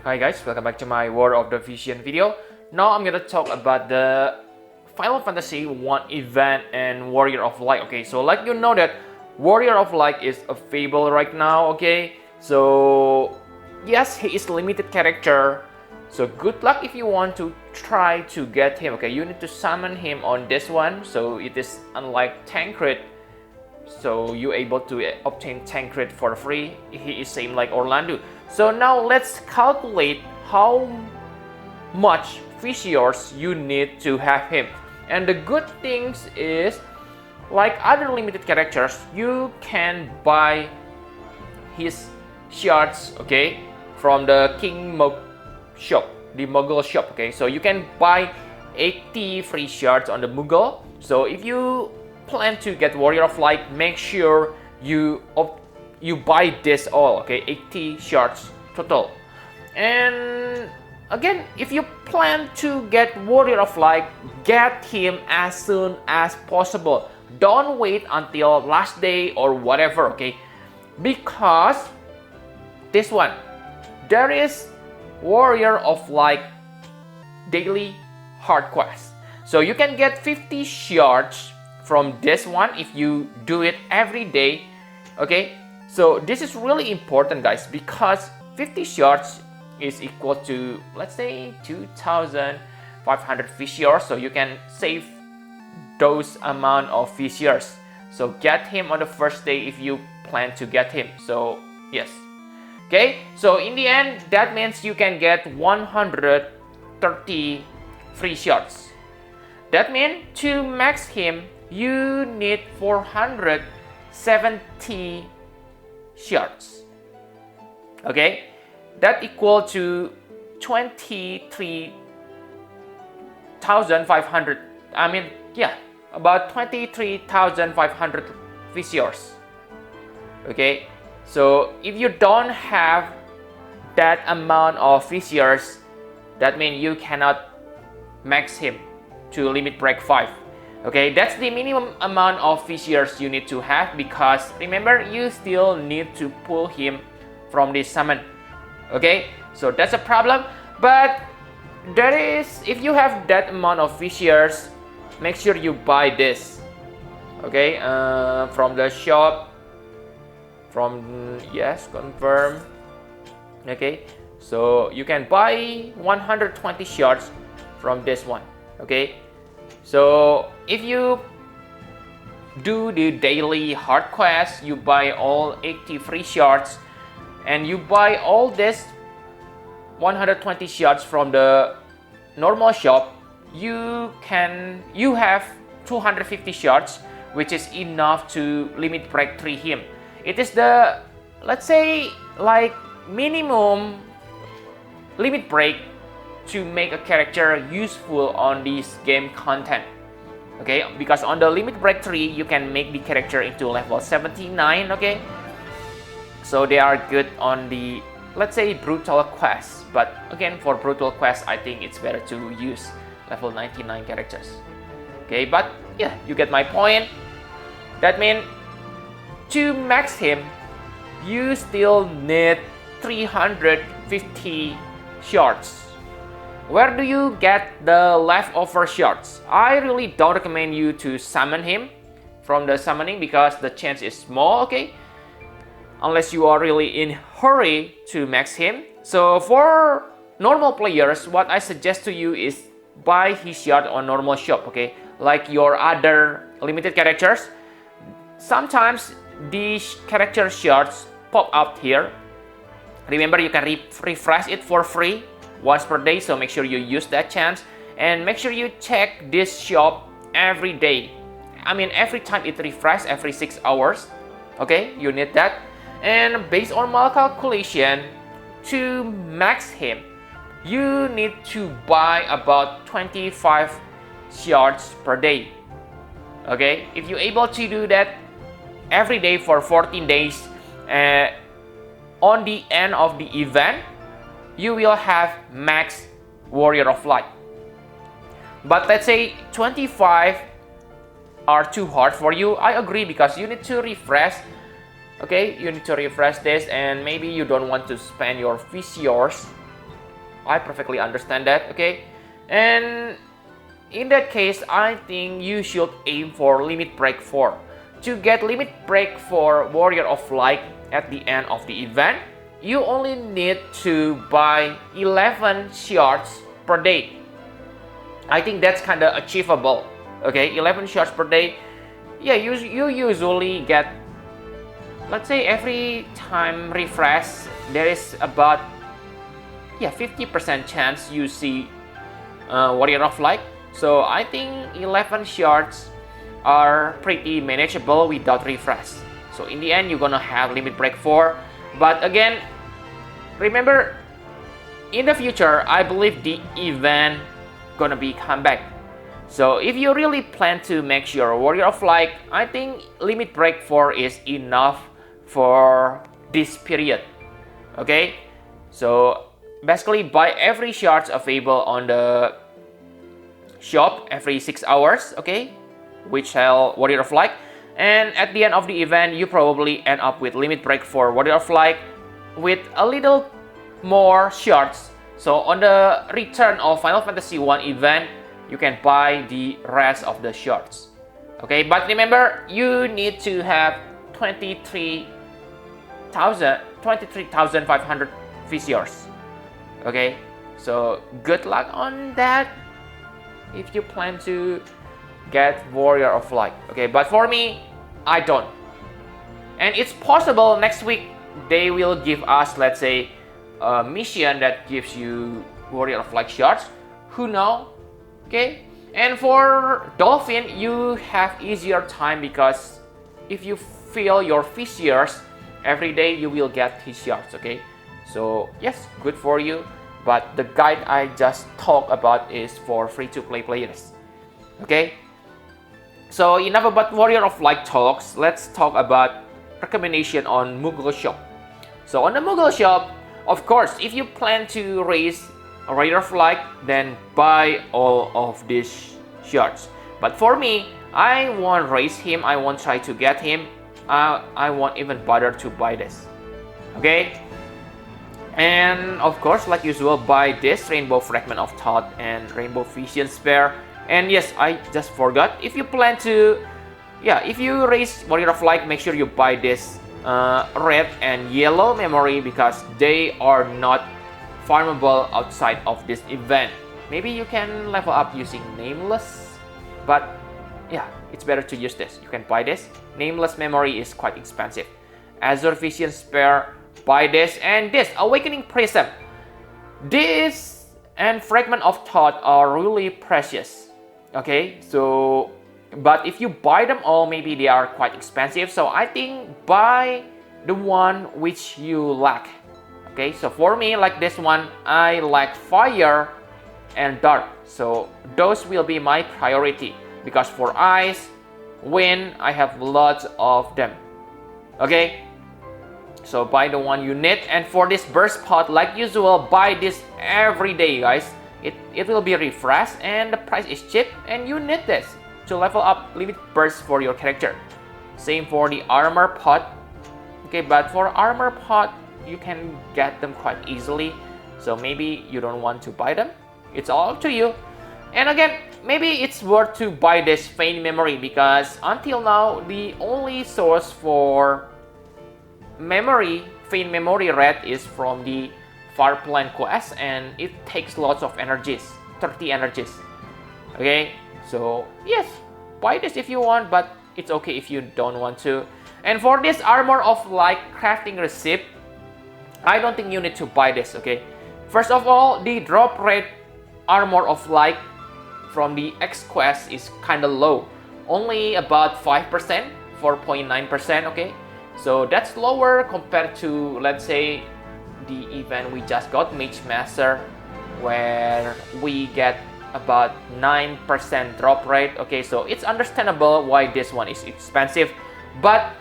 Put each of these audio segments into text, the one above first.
Hi guys, welcome back to my War of the Vision video. Now I'm gonna talk about the Final Fantasy 1 event and Warrior of Light. Okay, so like you know that Warrior of Light is available right now. Okay, so yes, he is limited character. So good luck if you want to try to get him. Okay, you need to summon him on this one. So it is unlike Tancred. So you able to obtain Tancred for free. He is same like Orlando. So now let's calculate how much Visiores you need to have him. And the good things is, like other limited characters, you can buy his shards, okay, from the King Mog Shop, the Mog Shop, okay. So you can buy 80 free shards on the Mughal. So if you plan to get Warrior of Light, make sure you buy this all, okay, 80 shards total. And again, if you plan to get Warrior of Light, get him as soon as possible. Don't wait until last day or whatever, okay, because this one, there is Warrior of Light daily hard quest. So you can get 50 shards from this one if you do it every day, okay. So this is really important, guys, because 50 shards is equal to, let's say, 2,500 Visiores. So you can save those amount of Visiores. So get him on the first day if you plan to get him. So yes, okay. So in the end, that means you can get 130 free shards. That means to max him, you need 470 shards. Okay, that equal to 23,500. I mean, yeah, about 23,500 Visiores. Okay, so if you don't have that amount of Visiores, that means you cannot max him to limit break 5. Okay, that's the minimum amount of Visiores you need to have, because remember, you still need to pull him from the summon. Okay, so that's a problem. But there is, if you have that amount of Visiores, make sure you buy this. Okay, from the shop. Yes, confirm. Okay, so you can buy 120 shards from this one. Okay, so if you do the daily hard quest, you buy all 80 free shards, and you buy all this 120 shards from the normal shop, you have 250 shards, which is enough to limit break 3 him. It is the, let's say, like minimum limit break to make a character useful on this game content. Okay, because on the limit break 3 you can make the character into level 79. Okay, so they are good on the, let's say, brutal quest. But again, for brutal quest, I think it's better to use level 99 characters. Okay, but yeah, you get my point. That means to max him, you still need 350 shards. Where do you get the leftover shards? I really don't recommend you to summon him from the summoning, because the chance is small, okay? Unless you are really in hurry to max him. So for normal players, what I suggest to you is buy his shard on normal shop, okay? Like your other limited characters, sometimes these character shards pop out here. Remember, you can refresh it for free once per day, so make sure you use that chance, and make sure you check this shop every day. I mean, every time it refreshes, every 6 hours. Okay, you need that. And based on my calculation, to max him, you need to buy about 25 shards per day. Okay, if you're able to do that every day for 14 days, on the end of the event, you will have max Warrior of Light. But let's say 25 are too hard for you. I agree, because you need to refresh Okay, you need to refresh this, and maybe you don't want to spend your Visiores I perfectly understand that, okay? And in that case, I think you should aim for limit break 4. To get limit break for Warrior of Light at the end of the event, you only need to buy 11 shards per day. I think that's kind of achievable, okay? 11 shards per day. Yeah, you usually get, let's say every time refresh, there is about 50% chance you see Warrior of Light. So I think 11 shards are pretty manageable without refresh. So in the end, you're gonna have limit break 4. But again, remember, in the future, I believe the event gonna be come back. So if you really plan to make your Warrior of Light, I think limit break 4 is enough for this period. Okay, so basically buy every shards available on the shop every 6 hours, okay, which sell Warrior of Light. And at the end of the event, you probably end up with limit break for Warrior of Light with a little more shards. So on the return of Final Fantasy 1 event, you can buy the rest of the shards. Okay, but remember, you need to have 23,500 Visiores. Okay, so good luck on that if you plan to get Warrior of Light. Okay, but for me, I don't. And it's possible next week they will give us, let's say, a mission that gives you Warrior of Light shards. Who knows? Okay, and for Dolphin, you have easier time because if you fill your Visiores every day, you will get his shards. Okay, so yes, good for you. But the guide I just talked about is for free-to-play players. Okay, so enough about Warrior of Light talks. Let's talk about recommendation on Mog Shop. So on the Mog Shop, of course, if you plan to raise a Warrior of Light, then buy all of these shards. But for me, I won't raise him. I won't try to get him. I won't even bother to buy this. Okay. And of course, like usual, buy this Rainbow Fragment of Thought and Rainbow Vision Spare. And yes, I just forgot. If you plan to, if you raise Warrior of Light, make sure you buy this red and yellow memory because they are not farmable outside of this event. Maybe you can level up using Nameless, but yeah, it's better to use this. You can buy this. Nameless memory is quite expensive. Azure Vision Spare, buy this, and this Awakening Prism. This and Fragment of Thought are really precious. Okay, so but if you buy them all, maybe they are quite expensive. So I think buy the one which you lack. Okay, so for me, like this one, I like Fire and Dark. So those will be my priority because for Ice, Wind, I have lots of them. Okay, so buy the one you need. And for this burst pot, like usual, buy this every day, guys. It will be refreshed and the price is cheap and you need this to level up limit burst for your character. Same for the armor pot. Okay, but for armor pot, you can get them quite easily. So maybe you don't want to buy them. It's all up to you. And again, maybe it's worth to buy this Feign Memory because until now, the only source for memory, Feign Memory Red, is from the Farplan quest and it takes lots of energies, 30 energies. Okay, so yes, buy this if you want, but it's okay if you don't want to. And for this Armor of Light crafting receipt, I don't think you need to buy this. Okay, first of all, the drop rate Armor of Light from the X quest is kind of low, only about 5%, 4.9%. Okay, so that's lower compared to, let's say, the event we just got, Mage Master, where we get about 9% drop rate. Okay, so it's understandable why this one is expensive, but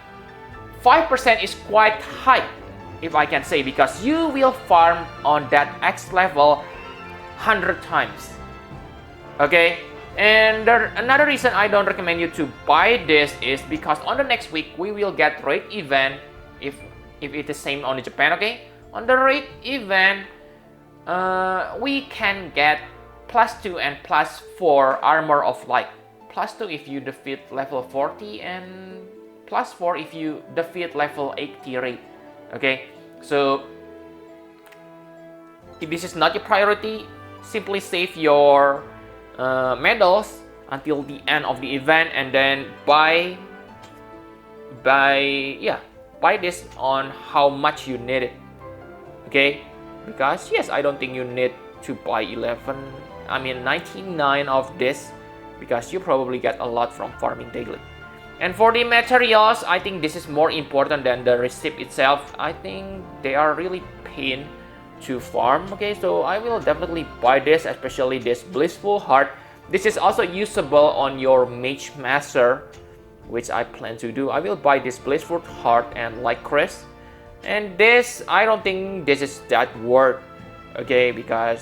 5% is quite high, if I can say, because you will farm on that X level 100 times. Okay, and another reason I don't recommend you to buy this is because on the next week we will get raid event if it is same on the Japan. Okay, on the raid event we can get +2 and +4 armor of light. +2 if you defeat level 40 and +4 if you defeat level 80 raid. Okay, so if this is not your priority, simply save your medals until the end of the event and then buy this on how much you need it. Okay, because yes, I don't think you need to buy 99 of this, because you probably get a lot from farming daily. And for the materials, I think this is more important than the receipt itself. I think they are really pain to farm. Okay, so I will definitely buy this, especially this blissful heart. This is also usable on your mage master, which I plan to do. I will buy this blissful heart and light crest. And this, I don't think this is that worth. Okay, because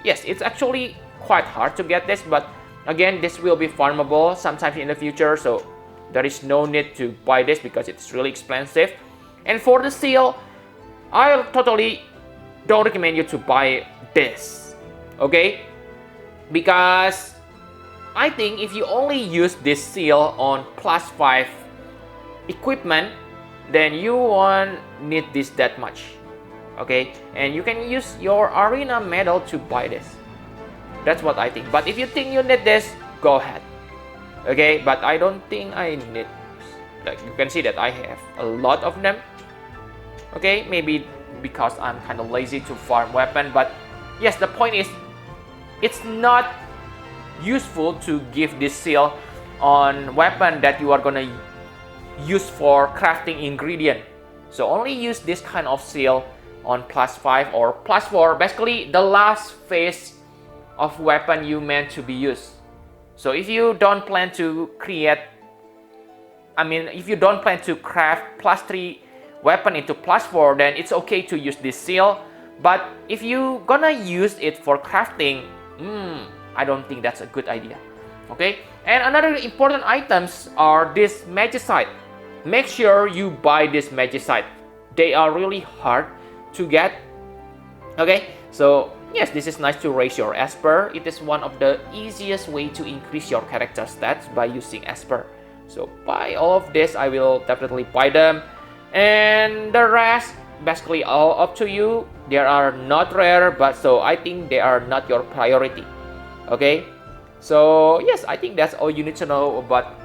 yes, it's actually quite hard to get this, but again, this will be farmable sometimes in the future, so there is no need to buy this because it's really expensive. And for the seal, I totally don't recommend you to buy this, okay? Because I think if you only use this seal on +5 equipment, then you won't need this that much, okay? And you can use your arena medal to buy this. That's what I think. But if you think you need this, go ahead. Okay, but I don't think I need. Like you can see that I have a lot of them. Okay, maybe because I'm kind of lazy to farm weapon. But yes, the point is, it's not useful to give this seal on weapon that you are gonna use for crafting ingredient. So only use this kind of seal on +5 or +4. Basically, the last phase of weapon you meant to be used. So if you don't plan to if you don't plan to craft +3 weapon into +4, then it's okay to use this seal. But if you gonna use it for crafting, I don't think that's a good idea. Okay, and another important items are this magicite. Make sure you buy this magicite. They are really hard to get. Okay, so yes, this is nice to raise your Esper. It is one of the easiest way to increase your character stats by using Esper. So buy all of this. I will definitely buy them. And the rest, basically all up to you. They are not rare, but so I think they are not your priority. Okay, so yes, I think that's all you need to know about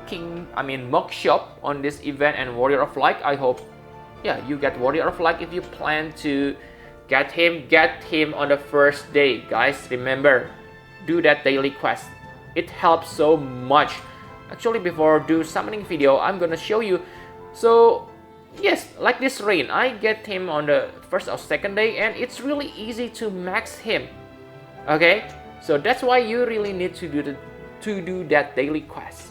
Mog Shop on this event and Warrior of Light. I hope, yeah, you get Warrior of Light if you plan to get him on the first day, guys. Remember, do that daily quest. It helps so much. Actually, before do summoning video, I'm gonna show you. So yes, like this rain, I get him on the first or second day, and it's really easy to max him. Okay, so that's why you really need to do that daily quest.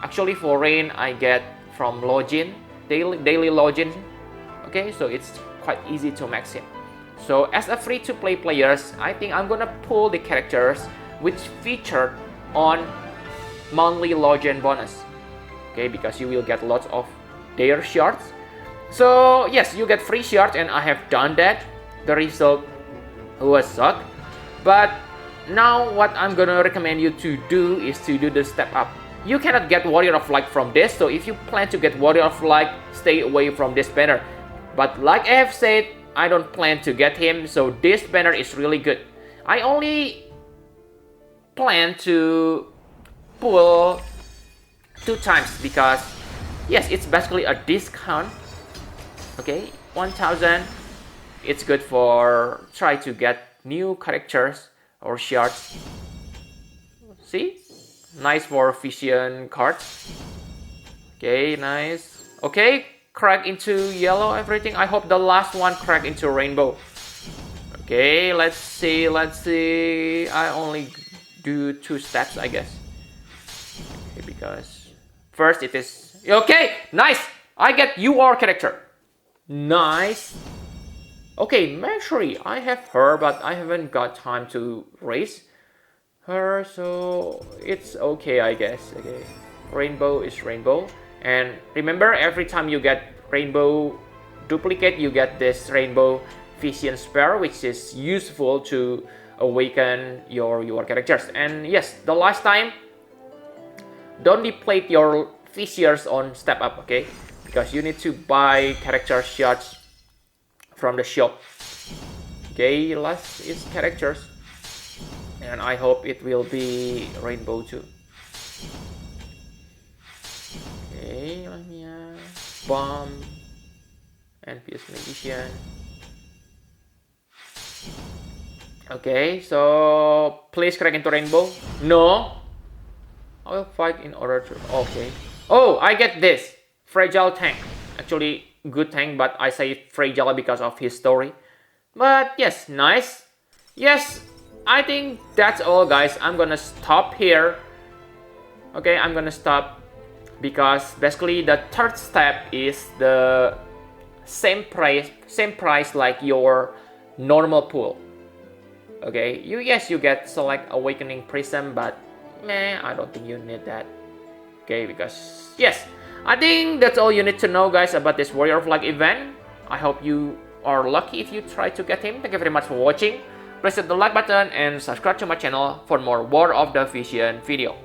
Actually, for rain, I get from login, daily login. Okay, so it's quite easy to max him. So as a free-to-play players, I think I'm gonna pull the characters which featured on monthly login bonus. Okay, because you will get lots of their shards. So yes, you get free shards, and I have done that. The result was suck. But now what I'm gonna recommend you to do is to do the step up. You cannot get Warrior of Light from this, so if you plan to get Warrior of Light, stay away from this banner. But like I have said, I don't plan to get him, so this banner is really good. I only plan to pull 2 times because yes, it's basically a discount. Okay, 1000. It's good for try to get new characters or shards. See, nice for vision cards. Okay, nice. Okay, crack into yellow everything. I hope the last one crack into rainbow. Okay, let's see. I only do 2 steps, I guess. Okay, because first it is okay. Nice. I get UR character. Nice. Okay, Mashri. I have her, but I haven't got time to raise her, so it's okay, I guess. Okay, rainbow is rainbow. And remember, every time you get rainbow duplicate, you get this rainbow Vision Spare, which is useful to awaken your characters. And yes, the last time, don't deplete your Visiores on step up, okay? Because you need to buy character shards from the shop. Okay, last is characters, and I hope it will be rainbow too. Okay, let me bomb and PS magician. Okay, so please crack into rainbow. No, I will fight in order to. Okay. Oh, I get this fragile tank. Actually, good tank, but I say fragile because of his story. But yes, nice. Yes, I think that's all, guys. I'm gonna stop here. Okay, I'm gonna stop because basically the third step is the same price like your normal pool. Okay, you get select awakening prism, but meh, I don't think you need that. Okay, because yes, I think that's all you need to know, guys, about this Warrior of Light event. I hope you are lucky if you try to get him. Thank you very much for watching. Please hit the like button and subscribe to my channel for more War of the Vision video.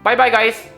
Bye bye, guys.